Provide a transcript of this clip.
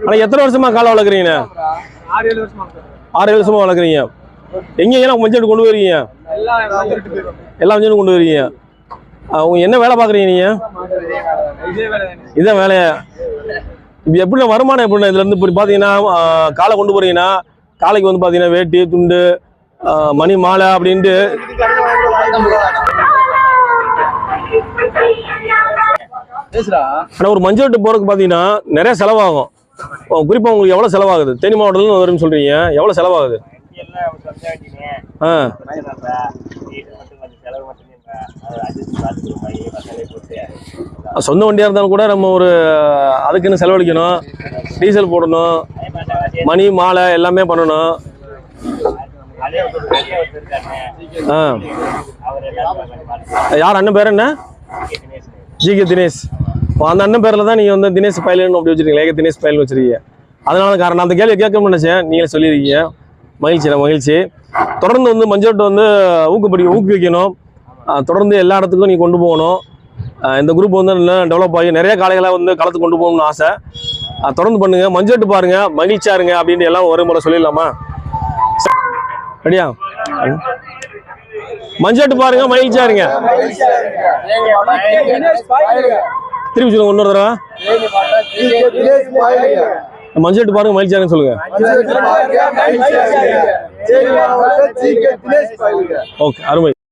ஆனா எத்தனை வருஷமா காலை வளர்க்குறீங்க? 6-7 வருஷமா வளர்க்குறீங்க. எங்கெங்கெல்லாம் மஞ்சள் கொண்டு வருவீங்க? எல்லா மஞ்சளும் கொண்டு வருவீங்க. அவங்க என்ன வேலை பார்க்குறீங்க நீங்க? இதான் வேலையா? இப்போ எப்படின்னா வருமானம் எப்படின்னா இதுல இருந்து இப்போ பார்த்தீங்கன்னா காலை கொண்டு போறீங்கன்னா காலைக்கு வந்து பார்த்தீங்கன்னா வேட்டி துண்டு மணி மாலை அப்படின்ட்டு ஆனால் ஒரு மஞ்சள் வெட்டு போறதுக்கு பார்த்தீங்கன்னா நிறைய செலவாகும். குறிப்பாக உங்களுக்கு எவ்வளோ செலவாகுது? தேனி மாவட்டத்தில் வரும்னு சொல்றீங்க, எவ்வளோ செலவாகுது? சொந்த வண்டியாக இருந்தாலும் கூட நம்ம ஒரு அதுக்குன்னு செலவழிக்கணும், டீசல் போடணும், மணி மாலை எல்லாமே பண்ணணும். யார் அண்ணன் பேர் என்ன? ஜிகே தினேஷ். அந்த அண்ணன் பேரில் தான் நீங்கள் வந்து தினேஷ் பயிலுன்னு அப்படி வச்சுருக்கீங்க, ஏக தினேஷ் பயில் வச்சுருக்கீங்க. அதனால காரணம் அந்த கேள்வி கேட்கணும்னு நினச்சேன், நீங்களே சொல்லியிருக்கீங்க. மகிழ்ச்சி. தொடர்ந்து வந்து மஞ்சள் வந்து ஊக்குவிக்கணும். தொடர்ந்து எல்லா இடத்துக்கும் நீங்கள் கொண்டு போகணும். இந்த குரூப் வந்து இன்னும் டெவலப் ஆகி நிறைய காளைகளை வந்து களத்துக்கு கொண்டு போகணும்னு ஆசை. தொடர்ந்து பண்ணுங்க, மஞ்சள் பாருங்க, மகிழ்ச்சியா இருங்க அப்படின்ட்டு எல்லாம் ஒரு முறை சொல்லிடலாமா? ரெடியா? மஞ்சள் பாருங்க, மகிழ்ச்சியா இருங்க. திருப்பி சொல்லுங்க இன்னொரு தடவை. மஞ்சள் பாருங்க, மகிழ்ச்சியா இருங்க சொல்லுங்க. ஓகே, அருமை.